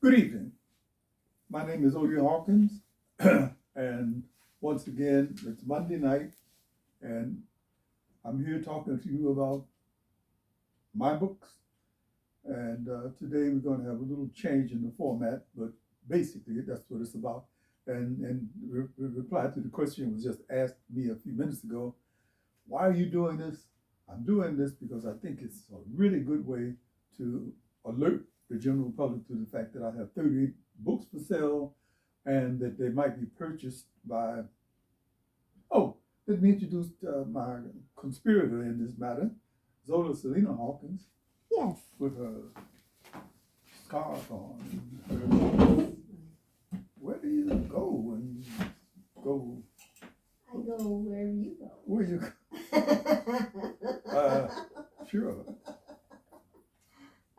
Good evening. My name is Odie Hawkins, and once again, it's Monday night, and I'm here talking to you about my books. And today we're going to have a little change in the format, but basically that's what it's about. And reply to the question was just asked me a few minutes ago. Why are you doing this? I'm doing this because I think it's a really good way to alert the general public to the fact that I have 38 books for sale and that they might be purchased by, oh, let me introduce my conspirator in this matter, Zola Salena-Hawkins, Yes. with her scarf on. Where do you go when you go? I go wherever you go. Where you go? Sure.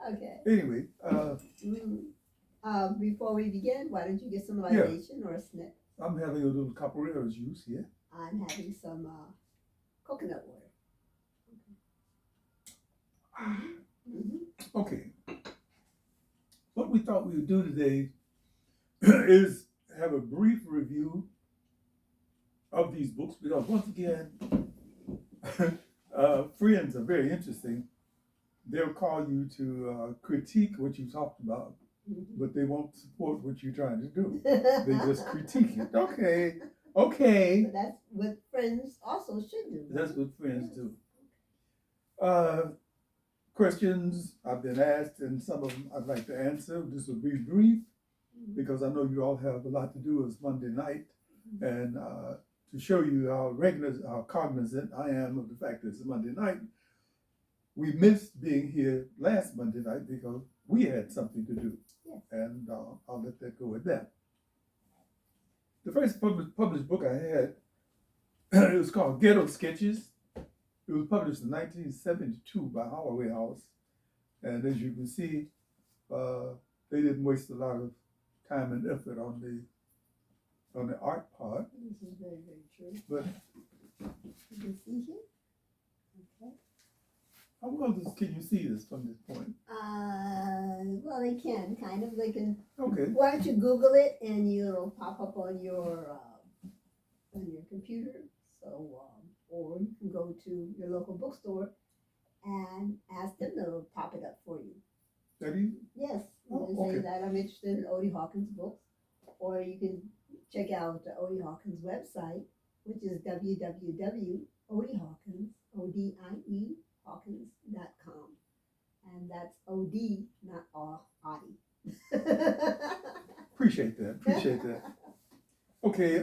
Okay. Anyway, before we begin, why don't you get some libation or a snip? I'm having a little capoeira juice here. I'm having some coconut water. Okay. What we thought we would do today is have a brief review of these books because once again, friends are very interesting. They'll call you to critique what you talked about, but they won't support what you're trying to do. They just critique it. Okay. But that's what friends also should do. That's what friends do. Questions I've been asked, and some of them I'd like to answer. This will be brief because I know you all have a lot to do. It's Monday night, and to show you how cognizant I am of the fact that it's Monday night, we missed being here last Monday night because we had something to do, and I'll let that go at that. The first published book I had, it was called Ghetto Sketches. It was published in 1972 by Holloway House, and as you can see, they didn't waste a lot of time and effort on the art part. This is very, very true. But you can see here. Okay. How well can you see this from this point? Well, they can kind of. They can. Okay. Why don't you Google it and it'll pop up on your computer? So. Or you can go to your local bookstore and ask them to pop it up for you. That easy? Yes. You Oh, can okay. say that I'm interested in Odie Hawkins books. Or you can check out the Odie Hawkins website, which is www.odiehawkins, O-D-I-E, Hawkins.com. And that's O-D, not Oddie. Appreciate that. Okay,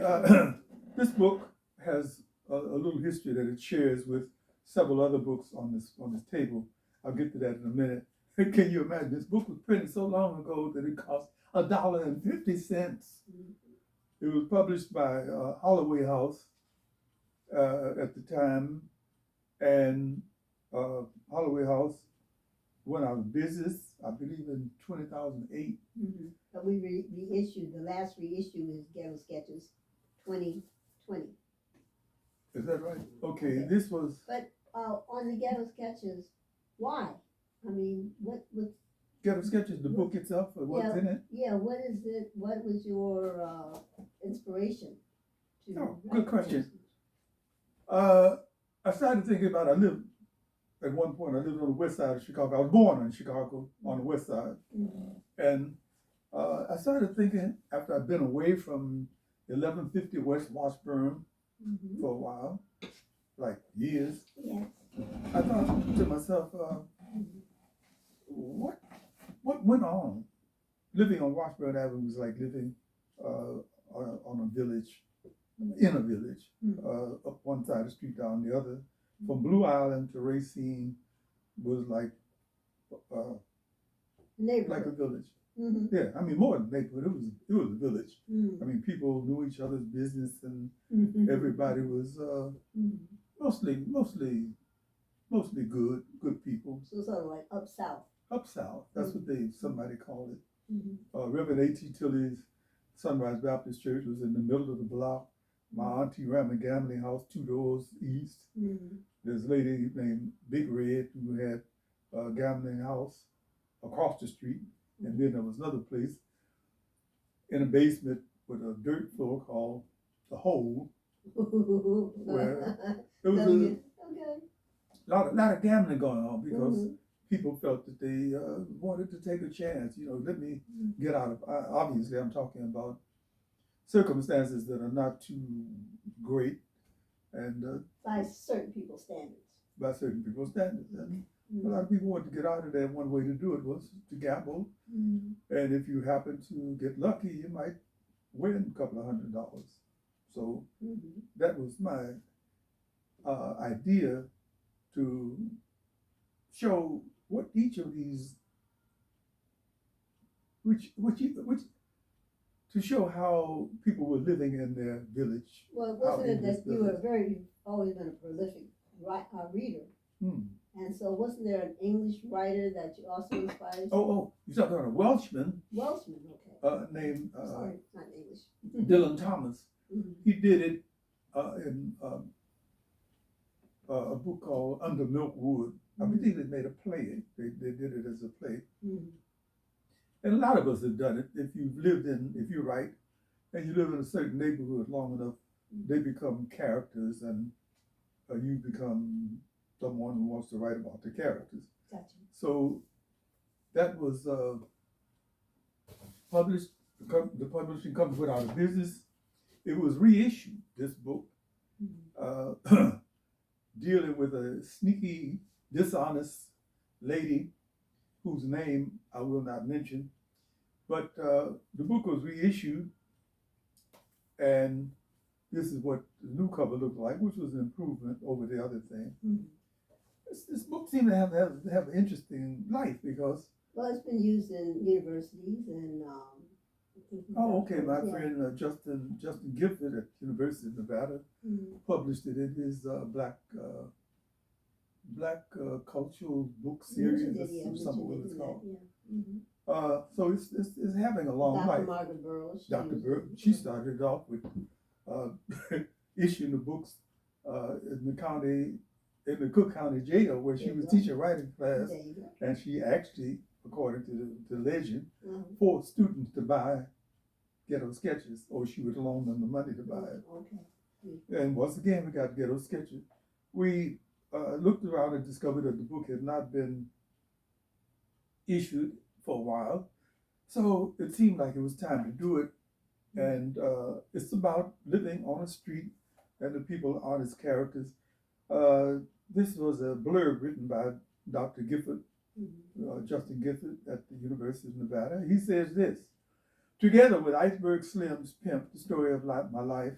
this book has a little history that it shares with several other books on this table. I'll get to that in a minute. Can you imagine? This book was printed so long ago that it cost $1.50. It was published by Holloway House at the time, and Holloway House went out of business, I believe, in 2008. But we reissued. The last reissue is Ghetto Sketches 2020. Is that right? Okay, this was. But on the Ghetto Sketches, why? I mean, what? Ghetto Sketches, the book itself, or what's in it? Yeah, what is it? What was your inspiration to? Oh, good question. I started thinking about. At one point, I lived on the west side of Chicago. I was born in Chicago on the west side, and I started thinking after I'd been away from 1150 West Washburn. For a while, like years. Yes. I thought to myself, what went on? Living on Washburn Avenue was like living on a village, in a village, up one side of the street, down the other. From Blue Island to Racine was like a village. Yeah, I mean more than neighborhood. It was a village. I mean, people knew each other's business, and everybody was mostly good people. So sort of like up south. Up south. That's what somebody called it. Reverend A.T. Tilley's Sunrise Baptist Church was in the middle of the block. My auntie ran a gambling house 2 doors east. There's a lady named Big Red who had a gambling house across the street. And then there was another place in a basement with a dirt floor called the hole, where it was Okay. a lot of gambling going on because Mhm. people felt that they wanted to take a chance. Let me get out of. Obviously, I'm talking about circumstances that are not too great, and By certain people's standards. by certain people's standards. And a Mhm. lot of people wanted to get out of there. One way to do it was to gamble, Mhm. and if you happen to get lucky, you might win a couple of $100. So Mhm. that was my idea to show what each of these, which to show how people were living in their village. Well, how wasn't in it this that you were village. you've always been a prolific reader? Hmm. And so wasn't there an English writer that you also inspired you? Oh, you're talking about a Welshman Welshman, okay. named Sorry, not English. Dylan Thomas. Mhm. He did it in a book called Under Milk Wood. I believe they made a play. They did it as a play. Mhm. And a lot of us have done it. If you write and you live in a certain neighborhood long enough, they become characters, and you become someone who wants to write about the characters. Gotcha. So that was published. The publishing company went out of business. It was reissued, this book, dealing with a sneaky, dishonest lady whose name I will not mention. But the book was reissued, and this is what the new cover looked like, which was an improvement over the other thing. Mhm. This book seemed to have an interesting life because. Well, it's been used in universities and. Oh, okay. My yeah. friend Justin Gifford at University of Nevada published it in his black cultural book series. Or something what it's called. Yeah. Mm-hmm. So it's having a long Dr. life. Margaret Burroughs. Dr. Burroughs. She started off with issuing the books in the Cook County Jail, where she was teaching writing class, and she actually, according to the legend, forced students to buy Ghetto Sketches, or she would loan them the money to buy it. Okay. And once again, we got Ghetto Sketches. We looked around and discovered that the book had not been issued for a while, so it seemed like it was time to do it. And it's about living on a street, and the people are its characters. This was a blurb written by Dr. Gifford, Justin Gifford at the University of Nevada. He says this: together with Iceberg Slim's Pimp, the story of my life,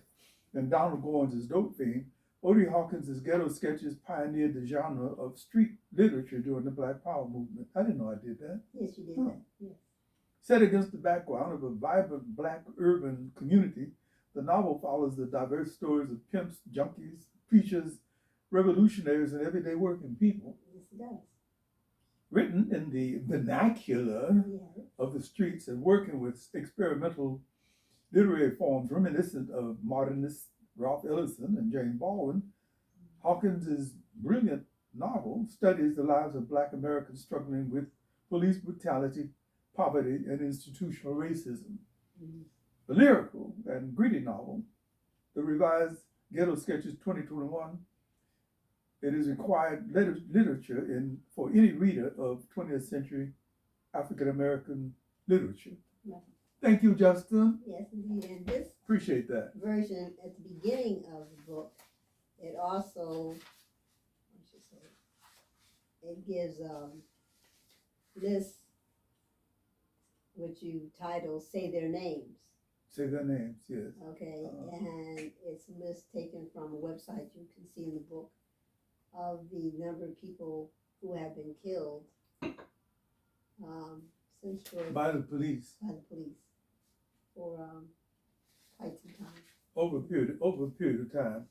and Donald Goines' dope fiend, Odie Hawkins' Ghetto Sketches pioneered the genre of street literature during the Black Power movement. I didn't know I did that. Yes, you did that. Yes. Set against the background of a vibrant Black urban community, the novel follows the diverse stories of pimps, junkies, preachers, revolutionaries, and everyday working people. Yes, it does. Written in the vernacular of the streets and working with experimental literary forms reminiscent of modernists Ralph Ellison and James Baldwin, Hawkins' brilliant novel studies the lives of Black Americans struggling with police brutality, poverty, and institutional racism. The lyrical and gritty novel, the revised Ghetto Sketches 2021, it is required literature for any reader of 20th century African American literature. Right. Thank you, Justin. Yes, indeed. And this appreciate that version at the beginning of the book, it also, it gives lists which you title "Say Their Names." Say their names, yes. Okay, and it's a list taken from a website you can see in the book of the number of people who have been killed since George by the police for quite some time. Over a period of time.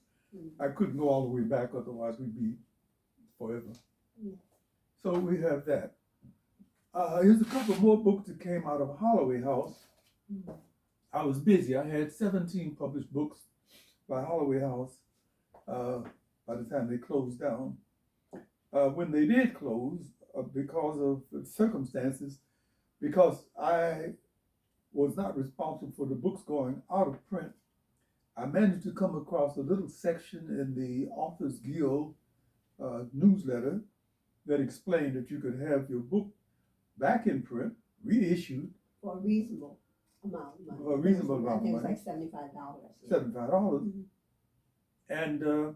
I couldn't go all the way back, otherwise we'd be forever. So we have that. Here's a couple more books that came out of Holloway House. I was busy. I had 17 published books by Holloway House by the time they closed down. When they did close, because of circumstances, because I was not responsible for the books going out of print, I managed to come across a little section in the Authors Guild newsletter that explained that you could have your book back in print, reissued For a reasonable amount of money. for a reasonable amount I of think it was money, like $75. $75, Mhm. and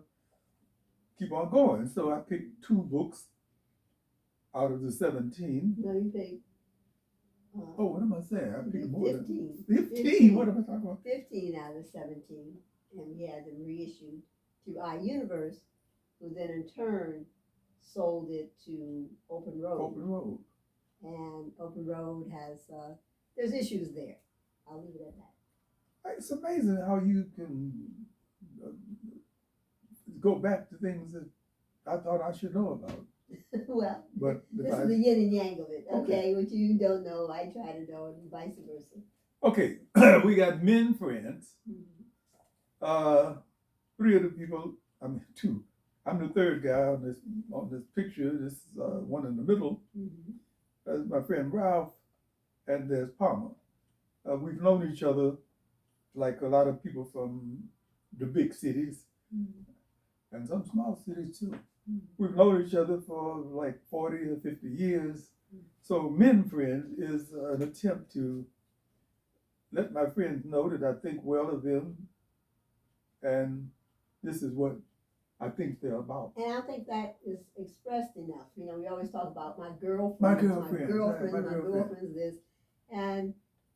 keep on going. So I picked 2 books out of the 17. No, you paid. Oh, what am I saying? I you picked paid more than 15. 15. What am I talking about? 15 out of 17, and we had them reissued to iUniverse, who then in turn sold it to Open Road. Open Road. And Open Road has, there's issues there. I'll leave it at that. It's amazing how you can go back to things that I thought I should know about. Well, But this is the yin and yang of it. Okay, what you don't know, I try to know, and vice versa. okay, we got men friends. Mm-hmm. 3 of the people, I mean 2. I'm the 3rd guy on this picture. This one in the middle. Mm-hmm. That's my friend Ralph, and there's Palmer. We've known each other like a lot of people from the big cities Mm-hmm. and some small cities too. Mm-hmm. We've known each other for like 40 or 50 years. So Men Friends is an attempt to let my friends know that I think well of them, and this is what I think they're about. And I think that is expressed enough. You know, we always talk about my girlfriends, My my girlfriends, girlfriends this. And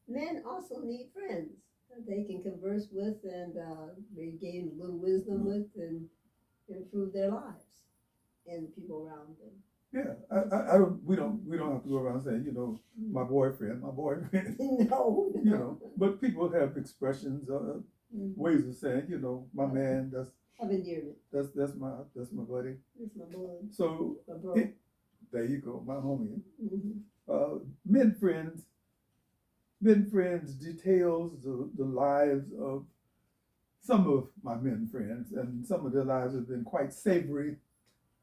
men also need friends that they can converse with and they gain a little wisdom with and improve their lives and the people around them. Yeah, we don't have to go around saying, you know, my boyfriend. No. You know, but people have expressions, ways of saying, you know, my man. Of endearment. That's my buddy. That's my boy. So My bro. there you go, my homie. Mm-hmm. Men Friends details the lives of some of my men friends, and some of their lives have been quite savory,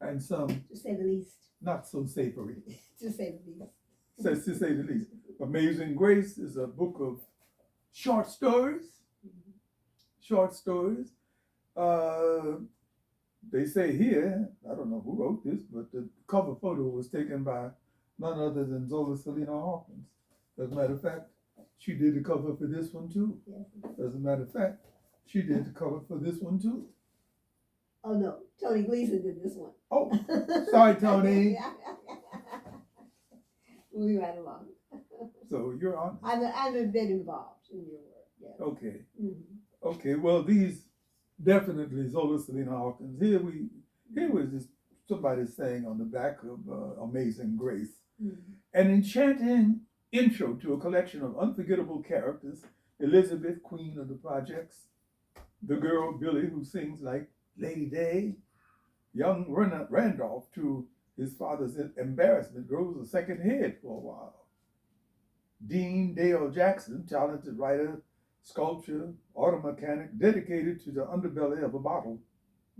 and some, to say the least. not so savory. To say the least. To say the least. Amazing Grace is a book of short stories. Mm-hmm. Short stories. They say here, I don't know who wrote this, but the cover photo was taken by none other than Zola Salena-Hawkins. As a matter of fact, she did the cover for this one too. Yes. As a matter of fact, she did the cover for this one too. Oh no, Tony Gleason did this one. Oh, sorry, Tony. Moving right along. So you're on. I'm a bit involved in your work. Yes. Okay. Mm-hmm. Okay. Well, these definitely Zola Salena-Hawkins. Here was just somebody saying on the back of Amazing Grace, an enchanting intro to a collection of unforgettable characters. Elizabeth, Queen of the Projects, the girl Billy who sings like Lady Day, young Randolph, to his father's embarrassment, grows a second head for a while. Dean Dale Jackson, talented writer, sculptor, auto mechanic, dedicated to the underbelly of a bottle.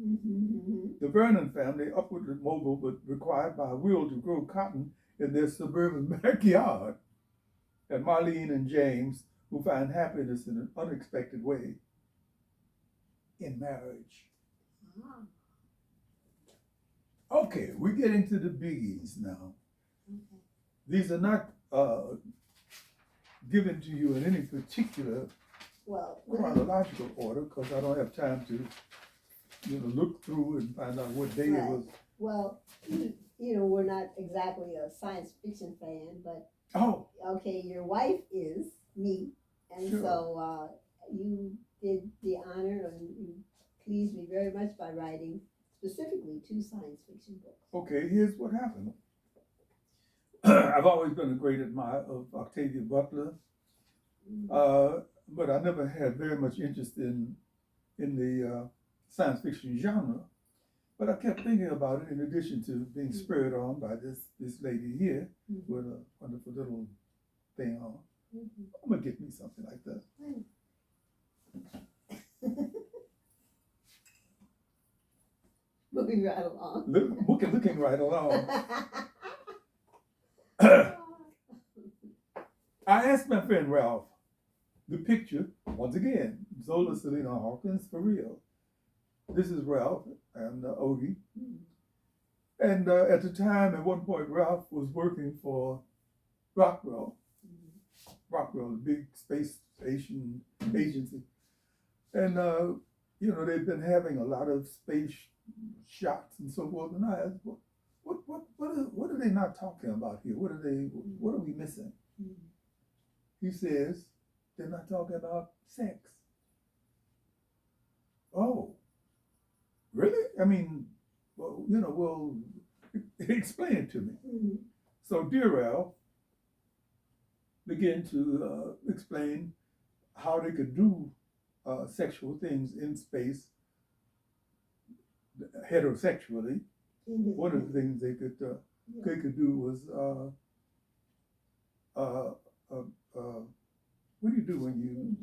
Mm-hmm. The Vernon family, upwardly mobile but required by a will to grow cotton in their suburban backyard. And Marlene and James, who find happiness in an unexpected way in marriage. Ah. Okay, we're getting to the biggies now. Okay. These are not given to you in any particular chronological order, because I don't have time to, look through and find out what day it was. Well, we're not exactly a science fiction fan, but okay, your wife is me, and sure. So you did the honor and you pleased me very much by writing specifically 2 science fiction books. Okay, here's what happened. I've always been a great admirer of Octavia Butler, but I never had very much interest in the science fiction genre. But I kept thinking about it in addition to being spurred on by this lady here with a wonderful little thing on. I'm gonna get me something like that. Moving right along. Looking right along. I asked my friend Ralph the picture, once again, Zola, Salena-Hawkins, for real. This is Ralph and Odie. And at the time, at one point, Ralph was working for Rockwell, the big space station agency. And, they've been having a lot of space shots and so forth. And I asked, what are they not talking about here? What are we missing? He says, they're not talking about sex. Oh, really? I mean, well, explain it to me. So dear Ralph began to explain how they could do sexual things in space heterosexually. One of the things they could do was what do you do when you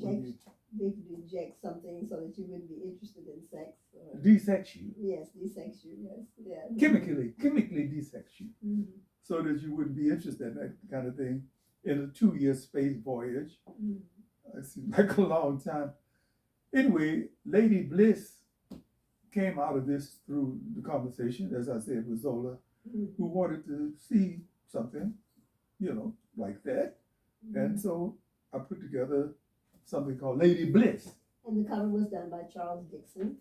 they could inject something so that you wouldn't be interested in sex? Or, desex you? Yes, desex you. Yes, yeah. Chemically desex you, so that you wouldn't be interested in that kind of thing in a 2-year space voyage. It seems like a long time. Anyway, Lady Bliss came out of this through the conversation, as I said, with Zola, who wanted to see something, like that. And so I put together something called Lady Bliss. And the cover was done by Charles Dixon.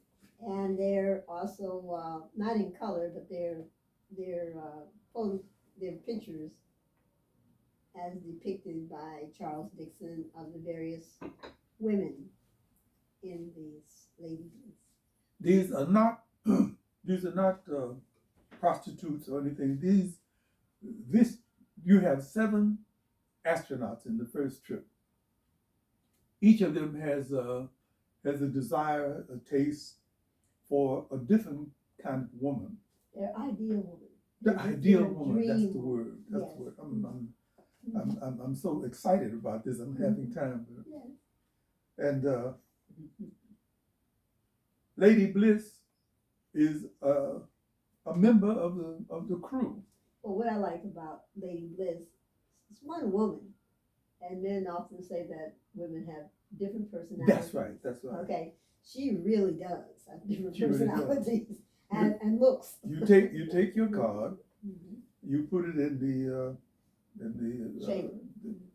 And they're also not in color, but they're pictures as depicted by Charles Dixon of the various women in these Lady Bliss. These are not prostitutes or anything. You have 7 astronauts in the first trip. Each of them has a desire, a taste for a different kind of woman. Their ideal woman. The ideal woman. That's dream the word. That's yes. the word. I'm so excited about this. I'm having time. Yes. And Lady Bliss is a member of the crew. Well, what I like about Lady Bliss, it's one woman, and men often say that women have different personalities. That's right. Okay, she really does have different She really personalities and looks. You take your card, you put it in the chamber.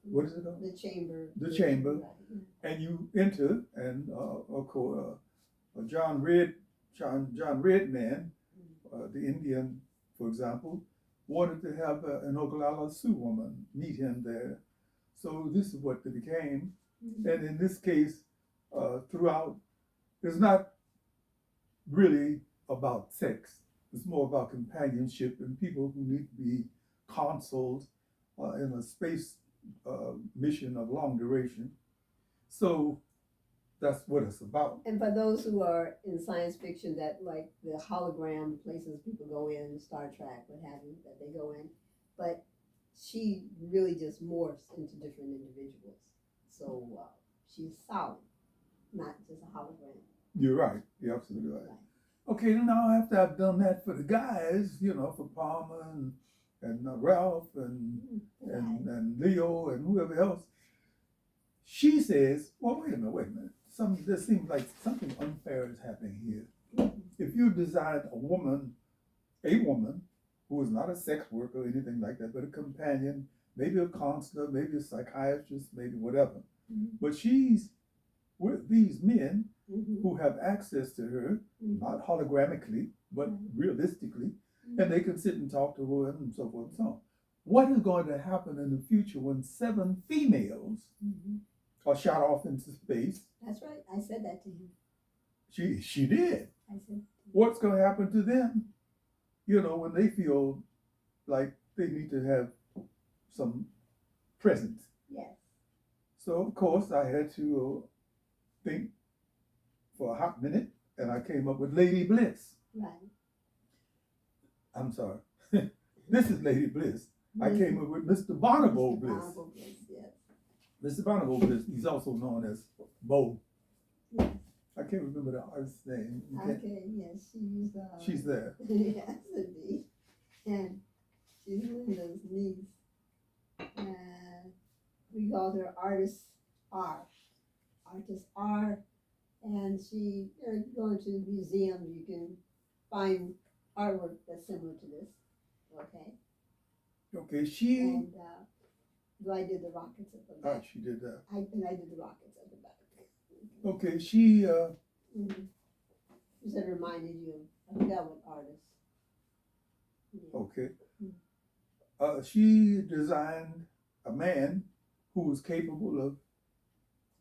What is it called? The chamber. The chamber, right. And you enter, and of course, John Redman, the Indian, for example, wanted to have an Oglala Sioux woman meet him there. So this is what they became. And in this case, throughout, it's not really about sex. It's more about companionship and people who need to be consuls in a space mission of long duration. So that's what it's about. And for those who are in science fiction, that like the hologram places people go in, Star Trek, what have you, that they go in, but she really just morphs into different individuals. So she's solid, not just a hologram. You're right. You're absolutely right. Okay, now after I've done that for the guys, for Palmer and Ralph and Leo and whoever else, she says, well, wait a minute. There seems like something unfair is happening here. If you design a woman who is not a sex worker or anything like that, but a companion, maybe a counselor, maybe a psychiatrist, maybe whatever, but she's with these men who have access to her, not holographically, but realistically, and they can sit and talk to her and so forth and so on. What is going to happen in the future when 7 females are shot off into space? That's right. I said that to him. She did. I said. What's going to happen to them? When they feel like they need to have some presence. Yes. So of course I had to think for a hot minute, and I came up with Lady Bliss. Right. I'm sorry. This is Lady Bliss. I came up with Mr. Bonobo Bliss. Bonobo Bliss, yes. Mr. Bonobo Bliss. He's also known as Bo. Yes. I can't remember the artist's name. Okay, yes, she's there. Yes, indeed. And she's Linda's niece. And we called her Artist R. artists are. And she, going to the museum, you can find artwork that's similar to this. Okay. Okay, she. And I did the rockets at the back. She did that. I did the rockets at the back. Okay, she. Mm-hmm. You said reminded you. I forgot what artist. Yeah. Okay. She designed a man who was capable of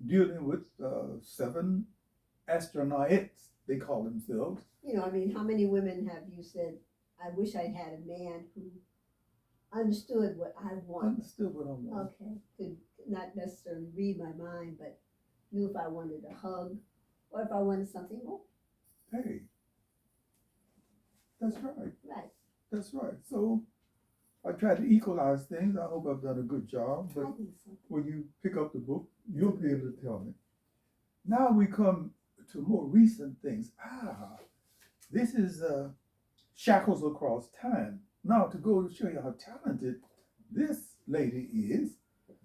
dealing with 7 astronauts, they call themselves. You know, I mean, how many women have you said, I wish I had a man who understood what I want? Understood what I want. Okay. Could not necessarily read my mind, but knew if I wanted a hug or if I wanted something more. Hey, that's right. Right. That's right. So I try to equalize things. I hope I've done a good job. But I think so. when you pick up the book, you'll be able to tell me. Now we come to more recent things. This is Shackles Across Time. Now to go to show you how talented this lady is,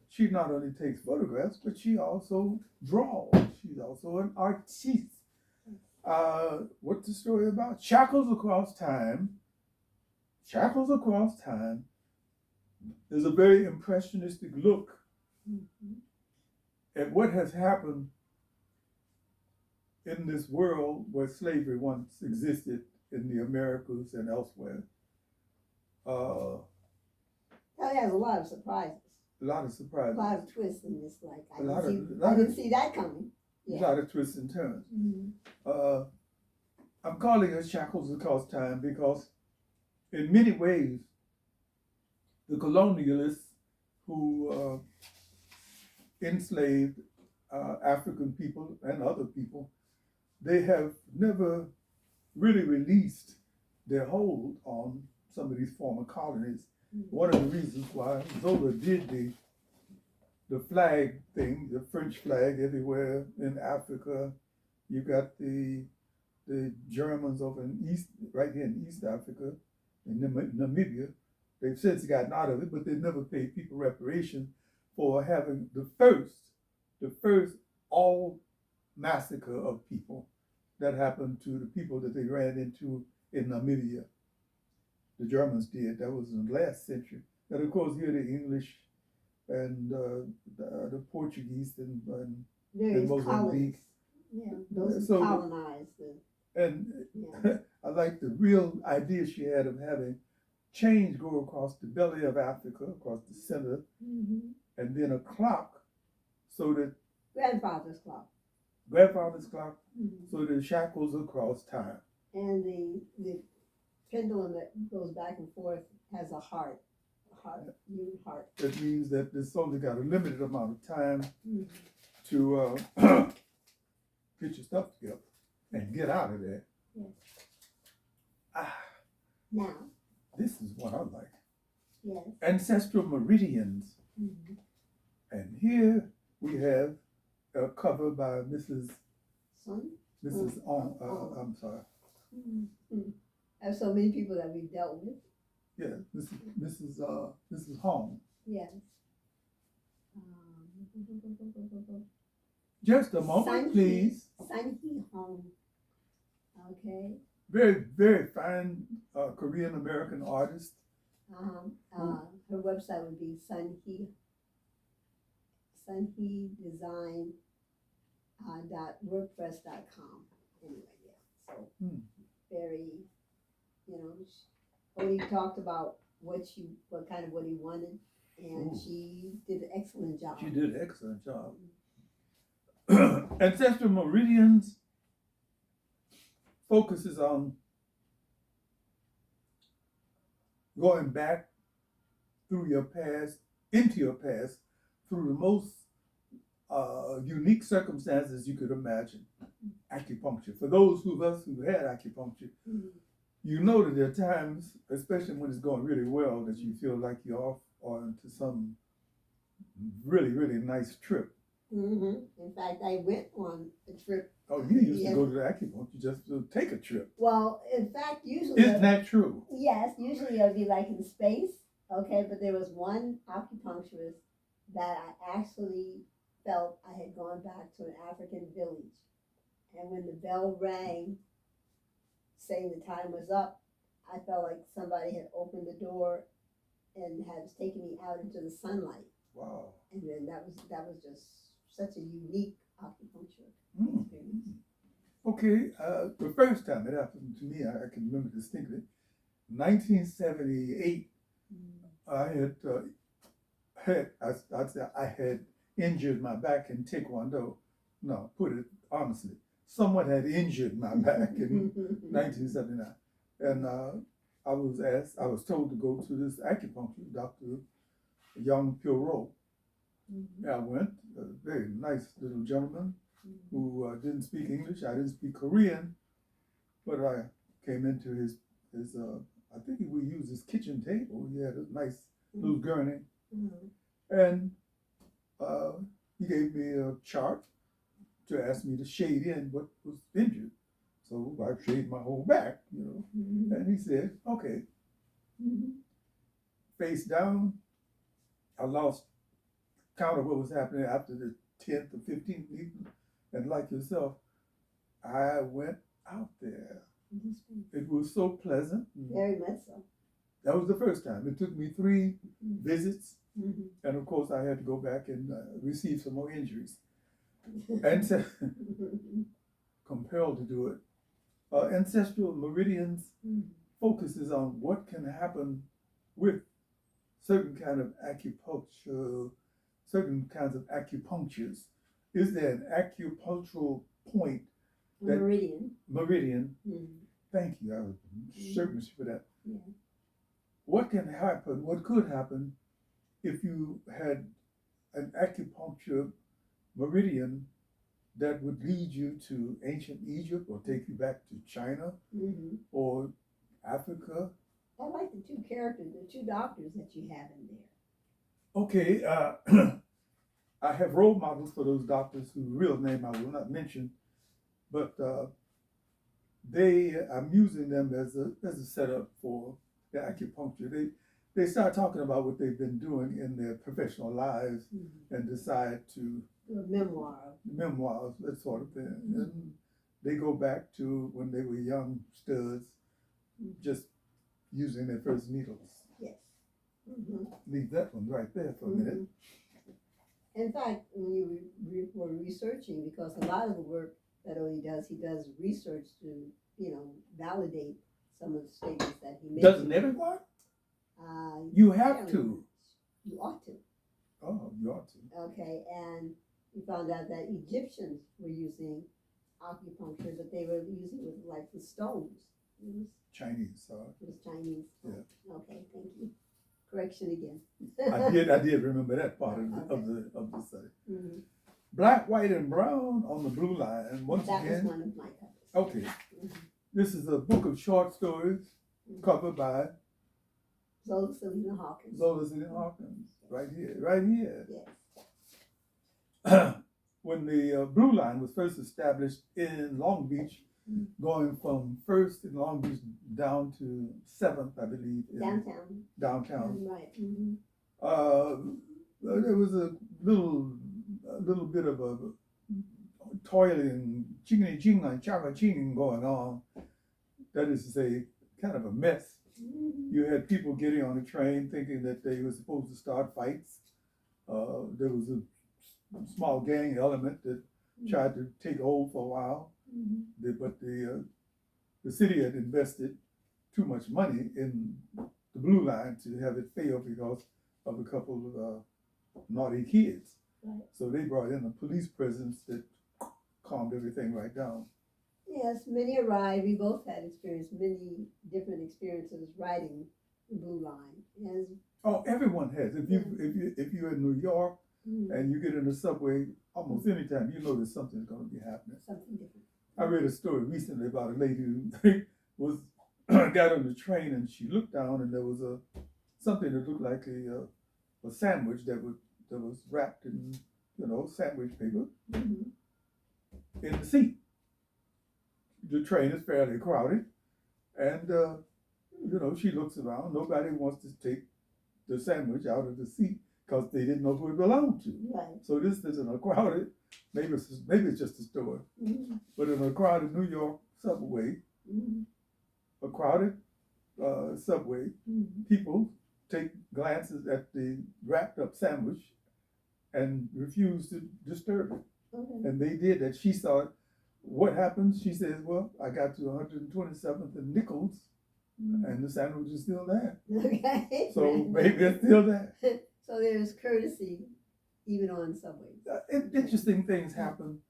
she not only takes photographs, but she also draws. She's also an artiste. What's the story about? Shackles Across Time. Shackles Across Time is a very impressionistic look at what has happened in this world where slavery once existed in the Americas and elsewhere. That has a lot of surprises. A lot of surprises. A lot of twists in this. Like I A lot didn't see that coming. A lot of twists and turns. Mm-hmm. I'm calling it Shackles Across Time because in many ways, the colonialists who enslaved African people and other people, they have never really released their hold on some of these former colonies. Mm-hmm. One of the reasons why Zola did the flag thing, the French flag everywhere in Africa. You got the Germans over in right here in East Africa, in Namibia. They've since gotten out of it, but they never paid people reparations for having the first all massacre of people that happened to the people that they ran into in Namibia. The Germans did. That was in the last century. And of course, here the English and the Portuguese and Mozambique. Colonies. Yeah, those who colonized. I like the real idea she had of having chains go across the belly of Africa, across the center, and then a clock, so that grandfather's clock, so that shackles across time. And the pendulum that goes back and forth has a heart. Human heart. That means that there's only got a limited amount of time to get your stuff together and get out of there. Yes. Now, this is what I like. Yes. Ancestral meridians. And here we have a cover by Mrs. I'm sorry. I have so many people that we've dealt with. Yeah, Mrs. Hong. Yes. Just a moment, please. Sun-Hee Hong. Okay. Very, very fine Korean American artist. Her website would be sunheedesign .wordpress.com. Anyway, yeah. So very, Odie talked about what he wanted, and she did an excellent job. She did an excellent job. Ancestral Meridians focuses on going back through your past, into your past, through the most unique circumstances you could imagine. Acupuncture. For those of us who had acupuncture, you know that there are times, especially when it's going really well, that you feel like you're off onto some really, really nice trip. In fact, I went on a trip. Oh, you used to go to the acupuncture just to take a trip. Well, in fact, usually... Isn't that true? Yes, usually I'd be like in space, okay, but there was one acupuncturist that I actually felt I had gone back to an African village. And when the bell rang, saying the time was up, I felt like somebody had opened the door and had taken me out into the sunlight. Wow. And then that was just such a unique acupuncture Mm. experience. Okay, the first time it happened to me, I can remember distinctly. 1978, I had injured my back in Taekwondo. No, put it honestly, someone had injured my back in 1979, and I was told to go to this acupuncture doctor, Young Puro. I went, a very nice little gentleman who didn't speak English. I didn't speak Korean, but I came into his I think he would use his kitchen table. He had a nice little gurney, and he gave me a chart to ask me to shade in what was injured. So I shaved my whole back, and he said, okay, face down. I lost count of what was happening after the 10th or 15th evening. And like yourself, I went out there. It was so pleasant. Very much so. That was the first time. It took me 3 visits. And of course, I had to go back and receive some more injuries. And compelled to do it. Ancestral Meridians focuses on what can happen with certain kind of acupuncture, certain kinds of acupunctures. Is there an acupunctural point? Meridian. Thank you. I was certain for that. Yeah. What can happen? What could happen if you had an acupuncture meridian that would lead you to ancient Egypt or take you back to China or Africa? I like the 2 characters, the 2 doctors that you have in there. Okay, I have role models for those doctors whose real name I will not mention, but I'm using them as a setup for the acupuncture. They start talking about what they've been doing in their professional lives and decide to do a memoirs, that sort of thing. And they go back to when they were young studs, just using their first needles. Yes. Leave that one right there for a minute. In fact, when you were researching, because a lot of the work that Odie does, he does research to, validate some of the statements that he makes. Doesn't everyone? You have to. You ought to. Oh, you ought to. Okay, and we found out that Egyptians were using acupuncture, but they were using it with like the stones. Chinese. It was Chinese. Yeah. Okay, thank you. Correction again. I did remember that part of the study. Black, white, and brown on the blue line. Once that again. was one of my covers. Okay. This is a book of short stories covered by Salena-Hawkins. Salena-Hawkins. Right here. Yes. When the blue line was first established in Long Beach, going from 1st in Long Beach down to 7th, I believe. Downtown. Right. There was a little bit of a toiling, ching going on. That is to say, kind of a mess. You had people getting on the train thinking that they were supposed to start fights. There was a small gang element that tried to take hold for a while. But the city had invested too much money in the blue line to have it fail because of a couple of naughty kids. Right. So they brought in a police presence that calmed everything right down. Yes, many arrived. We both had experienced many different experiences riding the blue line. Yes. Oh, everyone has. If you're in New York and you get in the subway, almost any time you know that something's going to be happening. Something different. I read a story recently about a lady who was got on the train and she looked down and there was something that looked like a sandwich that was wrapped in sandwich paper in the seat. The train is fairly crowded, and she looks around. Nobody wants to take the sandwich out of the seat because they didn't know who it belonged to. Right. So this isn't a crowded, maybe it's just a store, but in a crowded New York subway, a crowded subway, people take glances at the wrapped up sandwich and refuse to disturb it. Okay. And they did that. She saw it. What happened? She says, well, I got to 127th and Nichols, and the sandwich is still there. Okay. So maybe it's still there. So there's courtesy even on subways. Interesting things happen.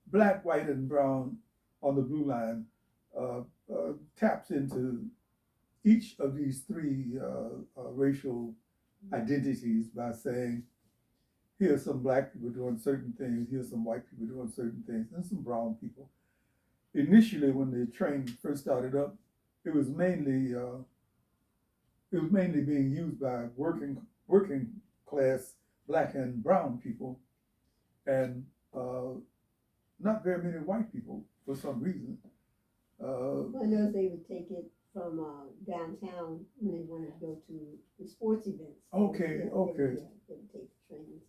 Black, white, and brown on the blue line taps into each of these three racial identities by saying, here's some black people doing certain things, here's some white people doing certain things, and some brown people. Initially, when the train first started up, it was mainly being used by working class black and brown people, and not very many white people for some reason. Well, I know they would take it from downtown when they wanted to go to the sports events. Okay. They would take the trains.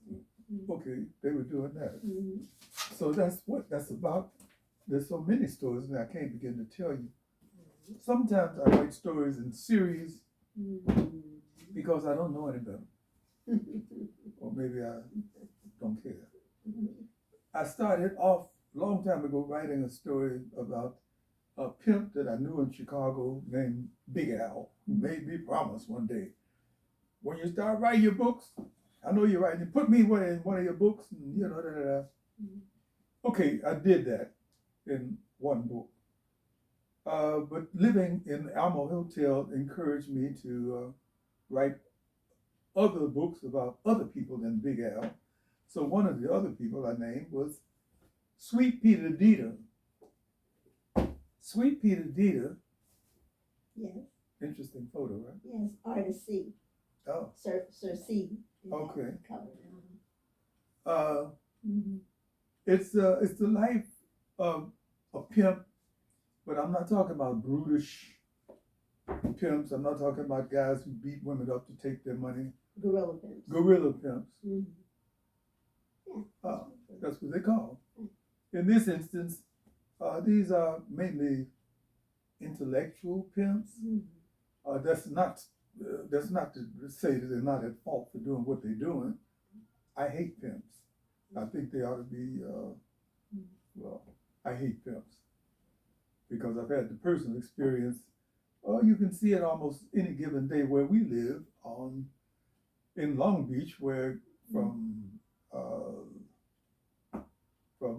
Okay, they were doing that. Mm-hmm. So that's what that's about. There's so many stories, and I can't begin to tell you. Sometimes I write stories in series because I don't know any better. Or maybe I don't care. I started off a long time ago writing a story about a pimp that I knew in Chicago named Big Al, who made me promise one day, when you start writing your books, I know you're writing, put me in one of your books, and Okay, I did that in one book. But living in Almo Hotel encouraged me to write other books about other people than Big Al. So one of the other people I named was Sweet Peter Dieter. Sweet Peter Dieter. Yes. Interesting photo, right? Yes, artist C. Oh. Sir C. Okay. Cover. It's the life of a pimp, but I'm not talking about brutish pimps. I'm not talking about guys who beat women up to take their money. Gorilla pimps. Gorilla pimps. Yeah. That's what they call. In this instance, these are mainly intellectual pimps. That's not to say that they're not at fault for doing what they're doing. I hate pimps. I think they ought to be, I hate pimps because I've had the personal experience. Oh, you can see it almost any given day where we live in Long Beach, where from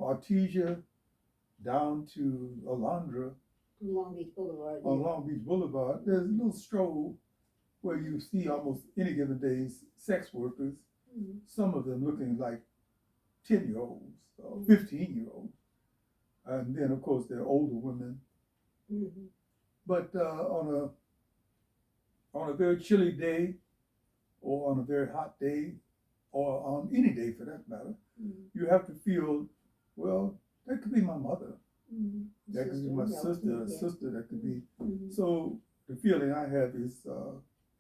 Octavia down to Alondra, Long Beach Boulevard. on Long Beach Boulevard, there's a little stroll where you see almost any given day sex workers, some of them looking like 10-year-olds or 15-year-olds. And then, of course, there are older women. But on a very chilly day, or on a very hot day, or on any day for that matter, you have to feel, well, that could be my mother. That could be my sister, a sister that could be. So the feeling I have is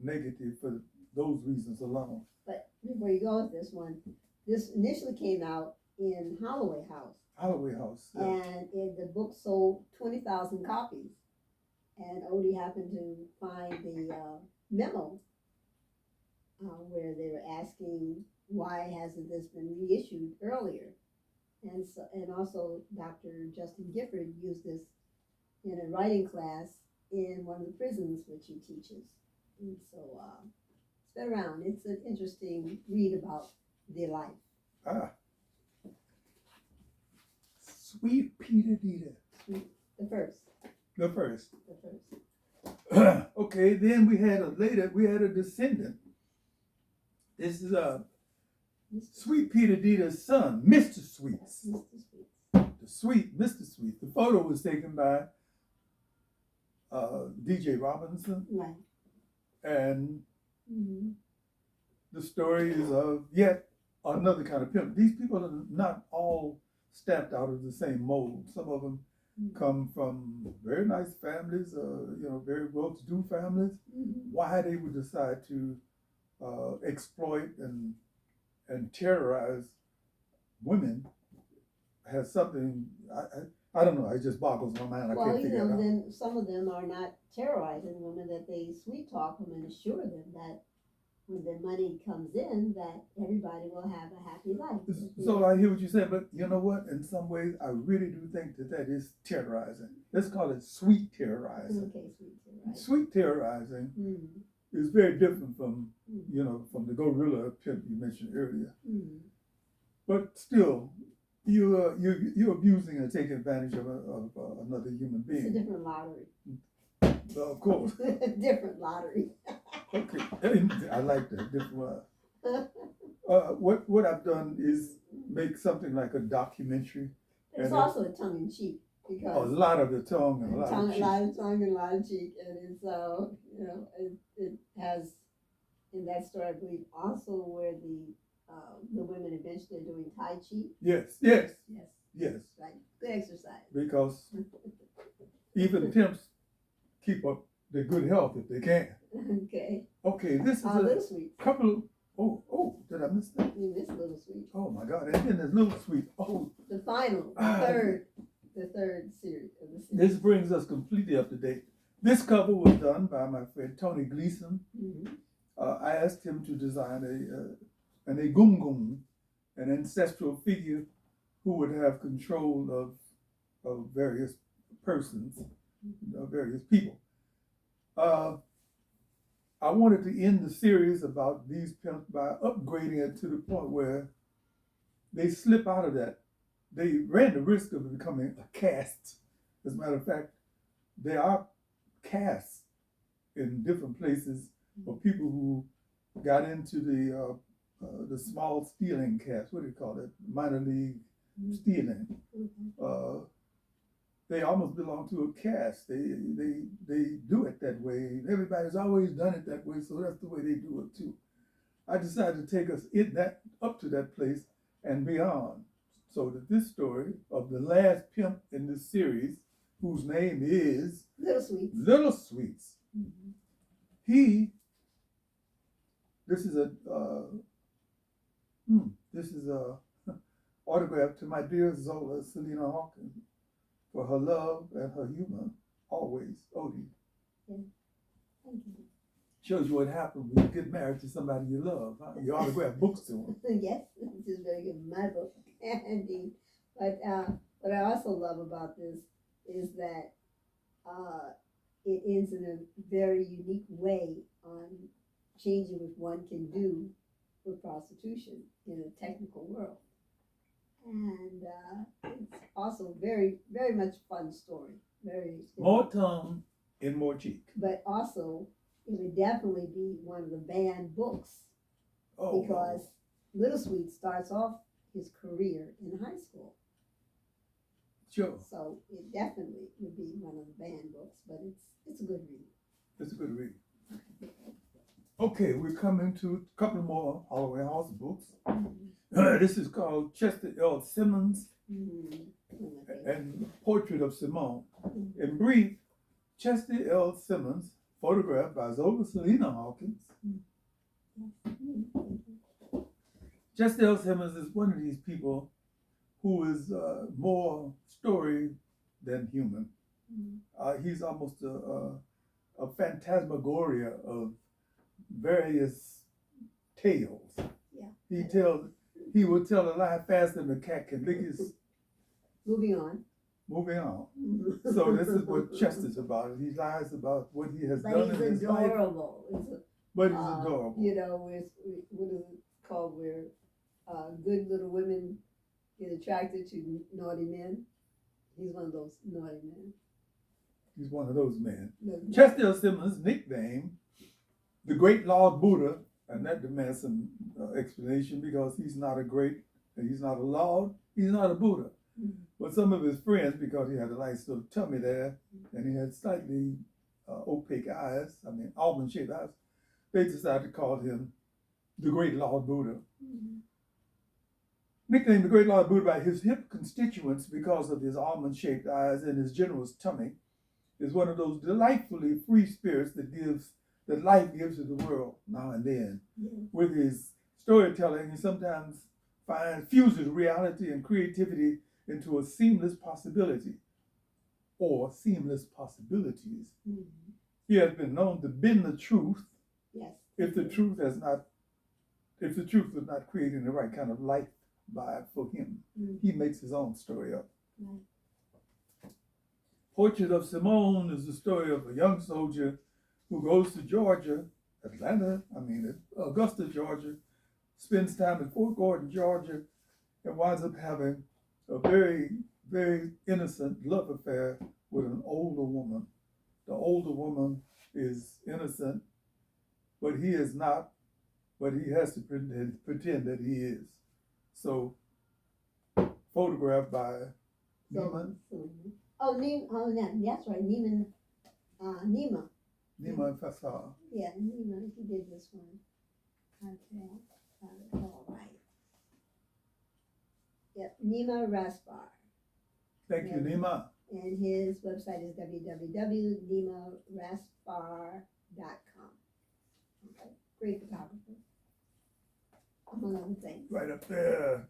negative for those reasons alone. But before you go with this one, this initially came out in Holloway House. Holloway House. Yeah. And the book sold 20,000 copies. And Odie happened to find the memo where they were asking, why hasn't this been reissued earlier? And also Dr. Justin Gifford used this in a writing class in one of the prisons which he teaches. And so it's been around. It's an interesting read about their life. Sweet Peter Dieter. The first. Okay, then we had a descendant. This is Sweet Peter Dieter's son, Mr. Sweets. Mr. Sweets. The sweet Mr. Sweets. The photo was taken by DJ Robinson. Right. And the story is of yet another kind of pimp. These people are not all stamped out of the same mold. Some of them come from very nice families, very well-to-do families. Why they would decide to exploit and and terrorize women has something, I don't know, it just boggles my mind. I Well, can't you figure it know, out. then some of them are not terrorizing women, that they sweet talk them and assure them that when the money comes in, that everybody will have a happy life. So I hear what you say, but you know what? In some ways, I really do think that that is terrorizing. Let's call it sweet terrorizing. Okay, sweet terrorizing. Sweet terrorizing Mm. is very different from, Mm. you know, from the gorilla pimp you mentioned earlier. Mm. But still, you're abusing and taking advantage of another human It's a being. different lottery. Of course. Different lottery. Okay, I like that. Different what I've done is make something like a documentary. It's And also a tongue in cheek, a because lot of the tongue and a lot of cheek. a lot of tongue and a lot of cheek, and it's you know, it has in that story, I believe, also where the women eventually are doing Tai Chi. Yes. Yes. Right. Good exercise. Because even pimps keep up their good health if they can. Okay. Okay, this is Little Sweet. couple. Did I miss that? You missed Little Sweet. Oh my God! And then there's Little Sweet. Oh, The final, the third series of the series. this brings us completely up to date. This cover was done by my friend Tony Gleason. Mm-hmm. I asked him to design an egungun, an ancestral figure who would have control of various persons, various people. I wanted to end the series about these pimps by upgrading it to the point where they slip out of that. They ran the risk of becoming a caste. As a matter of fact, there are castes in different places of people who got into the small stealing caste. What do you call it? Minor league stealing. Mm-hmm. They almost belong to a caste. They do it that way. Everybody's always done it that way, so that's the way they do it too. I decided to take us up to that place and beyond, so that this story of the last pimp in this series, whose name is Little Sweets. Mm-hmm. This is a autograph to my dear Zola, Salena-Hawkins, for her love and her humor, always, Odie. Yeah. Thank you. Shows you what happens when you get married to somebody you love, huh? You autograph books to them. Yes, this is very good. My book, indeed. But what I also love about this is that it ends in a very unique way on changing what one can do with prostitution in a technical world. And it's also very, very much fun story. Very more tongue and more cheek. But also, it would definitely be one of the banned books, because Little Sweet starts off his career in high school. Sure. So it definitely would be one of the banned books, but it's a good read. It's a good read. Okay, we're coming to a couple more Holloway House books. Mm-hmm. This is called Chester L. Simmons and Portrait of Simone. Mm-hmm. In brief, Chester L. Simmons, photographed by Zola Salena-Hawkins. Mm-hmm. Chester L. Simmons is one of these people who is more story than human. Mm-hmm. He's almost a phantasmagoria of various tales. Yeah. He will tell a lie faster than a cat can lick his. Moving on. Mm-hmm. So this is what Chester's about. He lies about what he has done in his life. But he's adorable. You know, what is it called, where good little women get attracted to naughty men? He's one of those naughty men. He's one of those men. Chester Simmons' nickname, the Great Lord Buddha, and that demands some explanation, because he's not a great, he's not a Lord, he's not a Buddha. Mm-hmm. But some of his friends, because he had a nice little tummy there, and he had slightly opaque eyes, almond-shaped eyes, they decided to call him the Great Lord Buddha. Mm-hmm. Nicknamed the Great Lord Buddha by his hip constituents because of his almond-shaped eyes and his generous tummy, is one of those delightfully free spirits that life gives to the world now and then, with his storytelling, he sometimes fuses reality and creativity into a seamless possibility or seamless possibilities. Mm-hmm. He has been known to bend the truth Yes. if the truth was not creating the right kind of life vibe for him. Mm-hmm. He makes his own story up. Right. Portrait of Simone is the story of a young soldier who goes to Georgia, Augusta, Georgia, spends time in Fort Gordon, Georgia, and winds up having a very, very innocent love affair with an older woman. The older woman is innocent, but he is not, but he has to pretend that he is. So, photographed by Neiman. Oh, yeah, that's right, Neiman, Nima. Neiman Fassar. Yeah, Nima, he did this one. Okay, all right. Yep, Nima Raspar. Thank you, Nima. And his website is www.nimaraspar.com. Okay, great photographer, among other things. Right up there.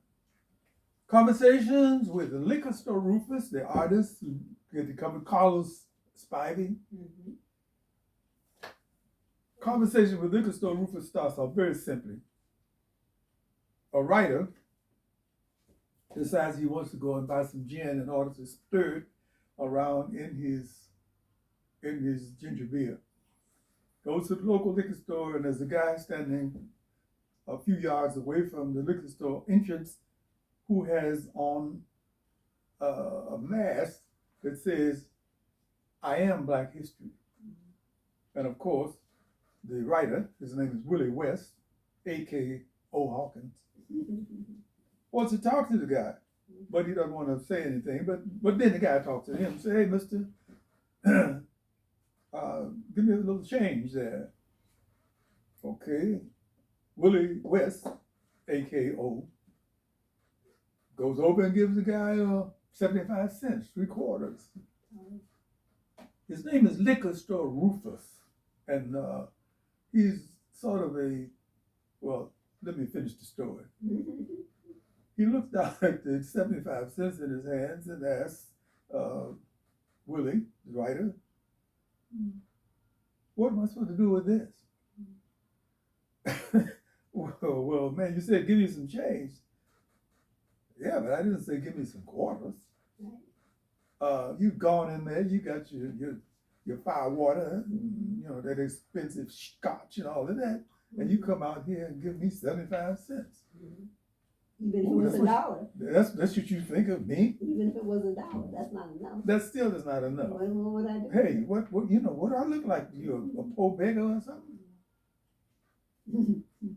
Conversations with Liquor Store Rufus, the artist who get to cover Carlos Spivey. Mm-hmm. Conversation with Liquor Store Rufus starts off very simply. A writer decides he wants to go and buy some gin in order to stir it around in his ginger beer. Goes to the local liquor store, and there's a guy standing a few yards away from the liquor store entrance who has on a mask that says, "I am Black History." And of course, the writer, his name is Willie West, a.k.a. Hawkins, wants to talk to the guy, but he doesn't want to say anything. But then the guy talks to him and says, "Hey, mister, give me a little change there." Okay. Willie West, a.k.a. goes over and gives the guy 75 cents, 3/4. His name is Liquor Store Rufus, and he's sort of well, let me finish the story. He looks down at the 75 cents in his hands and asks Willie, the writer, "What am I supposed to do with this?" Well, man, you said give me some change. Yeah, but I didn't say give me some quarters. You've gone in there, you got your fire water, that expensive scotch and all of that, and you come out here and give me 75 cents. Even if it was $1. That's what you think of me? Even if it was $1, that's not enough. That still is not enough. What would I do? Hey, what do I look like? You a poor beggar or something?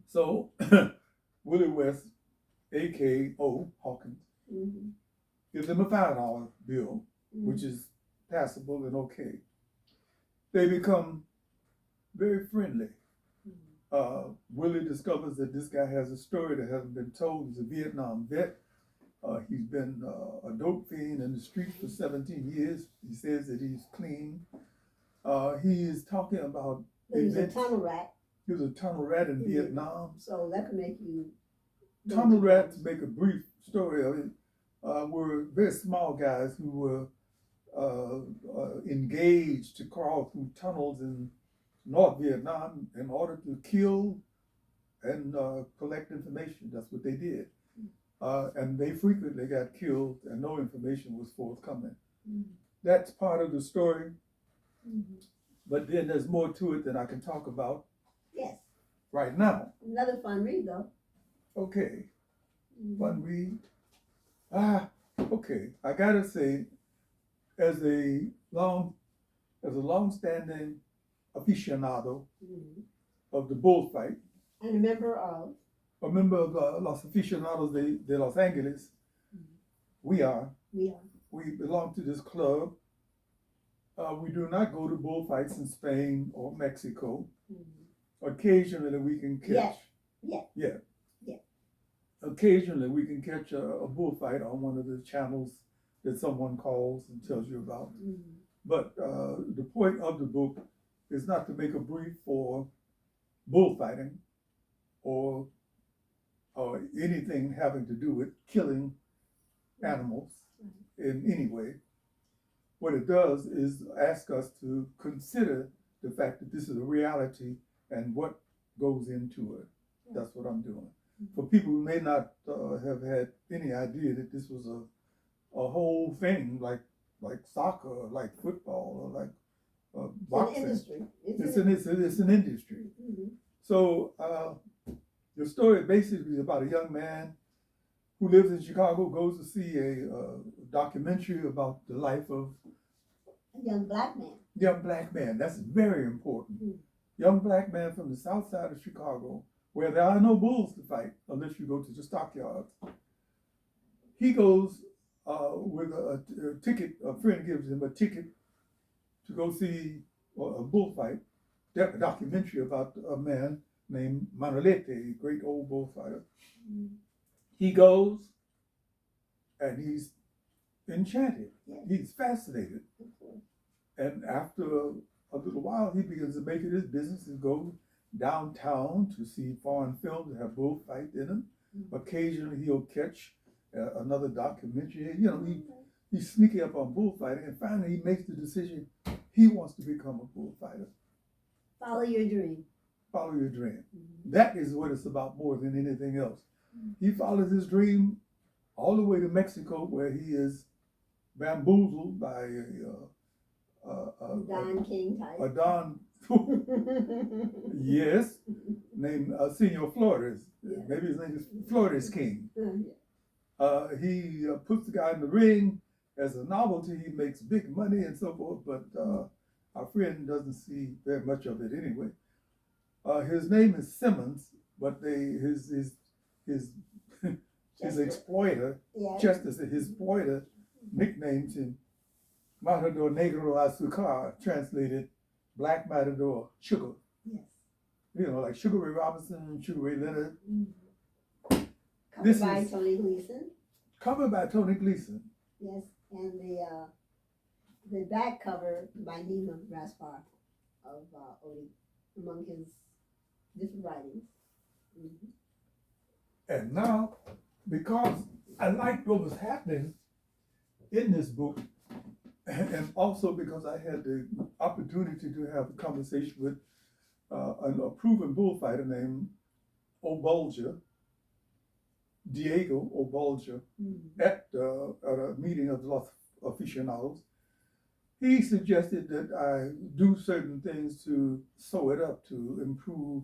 So, Willie West, a.k.a. Hawkins, gives him a $5 bill, which is passable and okay. They become very friendly. Willie discovers that this guy has a story that hasn't been told. He's a Vietnam vet. He's been a dope fiend in the streets for 17 years. He says that he's clean. He is talking about He's a tunnel rat. He was a tunnel rat in Vietnam. So that could make you... Tunnel rats, to make a brief story of it, were very small guys who were engaged to crawl through tunnels in North Vietnam in order to kill and collect information. That's what they did. And they frequently got killed and no information was forthcoming. That's part of the story. But then there's more to it than I can talk about. Yes. Right now. Another fun read, though. Okay. Fun read. Okay. I gotta say, as a long-standing aficionado of the bullfight, and a member of Los Aficionados de Los Angeles, we belong to this club. We do not go to bullfights in Spain or Mexico. Occasionally we can catch. Yeah. Occasionally we can catch a bullfight on one of the channels that someone calls and tells you about. But the point of the book is not to make a brief for bullfighting or or anything having to do with killing animals in any way. What it does is ask us to consider the fact that this is a reality and what goes into it. That's what I'm doing. For people who may not have had any idea that this was a whole thing, like soccer, or like football, or like boxing. It's an industry. It's an industry. Mm-hmm. So the story basically is about a young man who lives in Chicago, goes to see a documentary about the life of a young black man. Young black man. That's very important. Mm-hmm. Young black man from the south side of Chicago, where there are no bulls to fight unless you go to the stockyards. He goes with a ticket. A friend gives him a ticket to go see a bullfight, a documentary about a man named Manolete, a great old bullfighter. Mm-hmm. He goes and he's enchanted. Yes. He's fascinated. Mm-hmm. And after a little while, he begins to make it his business to go downtown to see foreign films that have bullfight in them. Mm-hmm. Occasionally, he'll catch another documentary. You know, he's sneaky up on bullfighting, and finally, he makes the decision he wants to become a bullfighter. Follow your dream. Follow your dream. Mm-hmm. That is what it's about more than anything else. Mm-hmm. He follows his dream all the way to Mexico, where he is bamboozled by Don King type. A Don, yes, named Senor Flores. Yeah. Maybe his name is Flores King. Yeah. He puts the guy in the ring as a novelty. He makes big money and so forth, but our friend doesn't see very much of it anyway. His name is Simmons, but his exploiter, yeah. Justice, his exploiter, nicknames him Matador Negro Azúcar, translated Black Matador Sugar. Yes. You know, like Sugar Ray Robinson, Sugar Ray Leonard. Mm-hmm. Covered by Tony Gleason. Covered by Tony Gleason. Yes, and the back cover by Nima Raspar of Odie, among his different writings. Mm-hmm. And now, because I liked what was happening in this book, and also because I had the opportunity to have a conversation with a proven bullfighter named Diego Obalja, mm-hmm. at a meeting of Los Aficionados. He suggested that I do certain things to sew it up, to improve.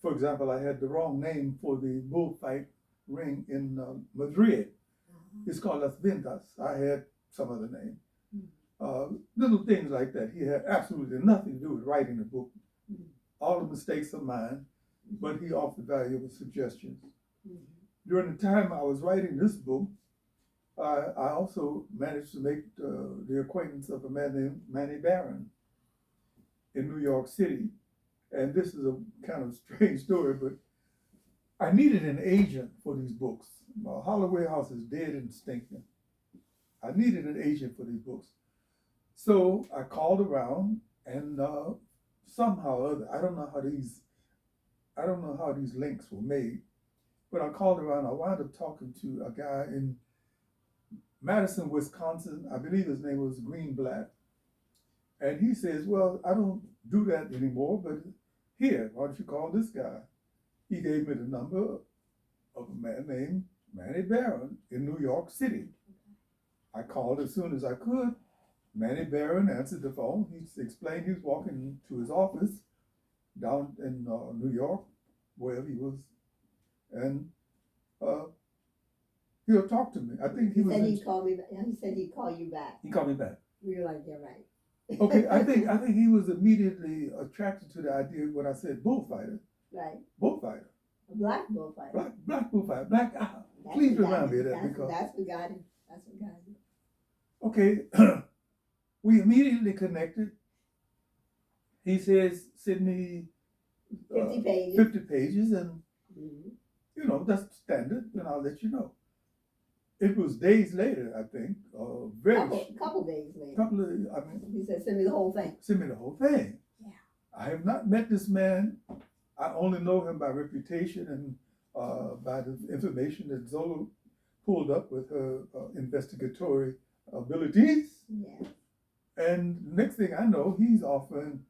For example, I had the wrong name for the bullfight ring in Madrid. Mm-hmm. It's called Las Ventas. I had some other name. Little things like that. He had absolutely nothing to do with writing the book. Mm-hmm. All the mistakes are mine, but he offered valuable suggestions. Mm-hmm. During the time I was writing this book, I also managed to make the acquaintance of a man named Manny Barron in New York City. And this is a kind of strange story, but I needed an agent for these books. Holloway House is dead and stinking. I needed an agent for these books. So I called around, and somehow or other, I don't know how these links were made, but I called around. I wound up talking to a guy in Madison, Wisconsin. I believe his name was Greenblatt. And he says, well, I don't do that anymore, but here, why don't you call this guy? He gave me the number of a man named Manny Barron in New York City. I called as soon as I could. Manny Barron answered the phone. He explained he was walking to his office down in New York, wherever he was, and he'll talk to me. I think he said he'd call me back. He said he'd call you back. He called me back. We were like, yeah, right. Okay, I think he was immediately attracted to the idea when I said bullfighter. Right. Bullfighter. A black bullfighter. Black bullfighter. Black. Please remind me of that, because that's what got him. That's what got him. Okay. We immediately connected. He says, Sydney, 50 pages. 50 pages, and you know, that's standard, and I'll let you know. It was days later, I think, couple days later. He said, send me the whole thing. Send me the whole thing. Yeah. I have not met this man. I only know him by reputation and by the information that Zola pulled up with her investigatory abilities. Yeah. And next thing I know, he's offering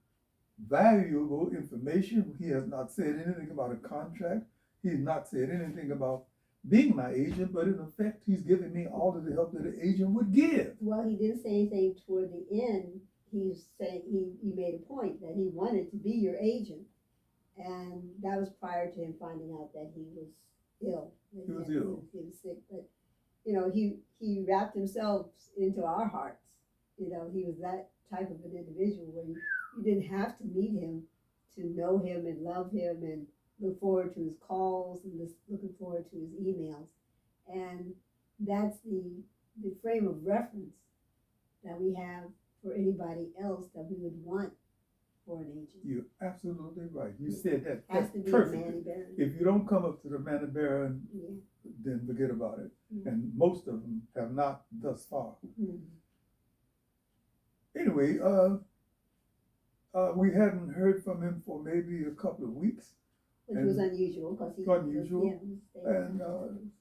valuable information. He has not said anything about a contract. He's not said anything about being my agent, but in effect, he's giving me all of the help that an agent would give. Well, he didn't say anything toward the end. He said he made a point that he wanted to be your agent, and that was prior to him finding out that he was ill. He was ill. He was sick, but he wrapped himself into our hearts. He was that type of an individual where you didn't have to meet him to know him and love him and look forward to his calls and just looking forward to his emails. And that's the frame of reference that we have for anybody else that we would want for an agent. You're absolutely right. You said that. Has to be perfectly. a Manny Baron. If you don't come up to the Manny Baron, Yeah. then forget about it. Mm-hmm. And most of them have not thus far. Mm-hmm. Anyway, we hadn't heard from him for maybe a couple of weeks. Which was unusual because he unusual. Was, And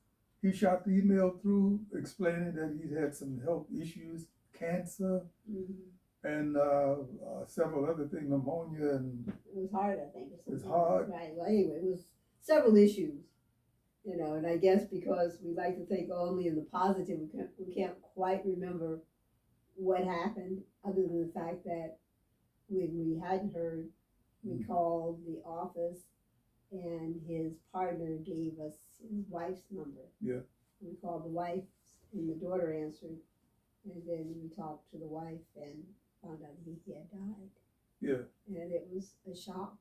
he shot the email through explaining that he'd had some health issues, cancer, and several other things, pneumonia, and it was hard, I think. It's hard. Right. Well, anyway, it was several issues, and I guess because we like to think only in the positive, we can't quite remember what happened, other than the fact that when we hadn't heard, we called the office, and his partner gave us his wife's number. Yeah. We called the wife, and the daughter answered, and then we talked to the wife and found out he had died. Yeah. And it was a shock.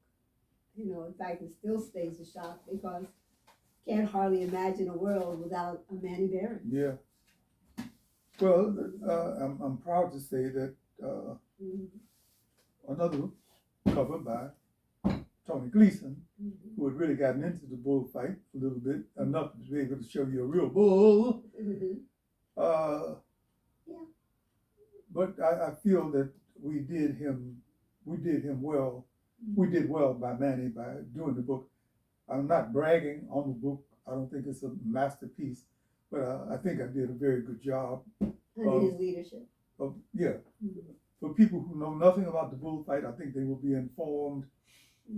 In fact, it still stays a shock because can't hardly imagine a world without a Manny Baron. Yeah. Well, I'm proud to say that another cover by Tony Gleason, who had really gotten into the bullfight a little bit, enough to be able to show you a real bull. Yeah. But I feel that we did him well. We did well by Manny by doing the book. I'm not bragging on the book. I don't think it's a masterpiece, but I think I did a very good job. Under his leadership. For people who know nothing about the bullfight, I think they will be informed.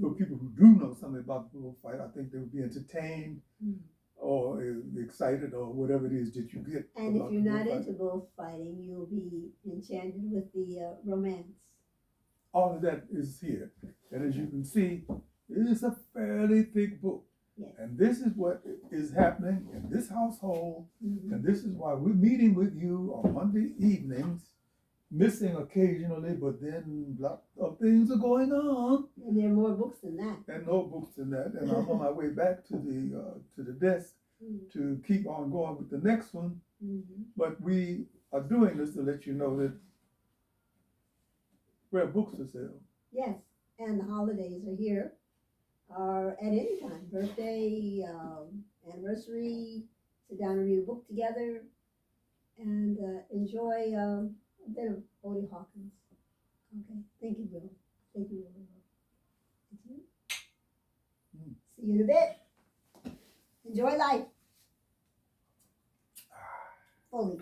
For people who do know something about the bullfight, I think they will be entertained or excited or whatever it is that you get. And if you're not into bullfighting, you'll be enchanted with the romance. All of that is here. And as you can see, it is a fairly thick book. Yes. And this is what is happening in this household. And this is why we're meeting with you on Monday evenings, missing occasionally, but then lots of things are going on. And there are more books than that. And more books than that. And I'm on my way back to the desk to keep on going with the next one. But we are doing this to let you know that we have books to sell. Yes, and the holidays are here, or at any time, birthday, anniversary, sit down and read a book together, and enjoy a bit of Odie Hawkins. Okay, thank you, Bill. Thank you, Will. Thank you. See you in a bit. Enjoy life. Fully.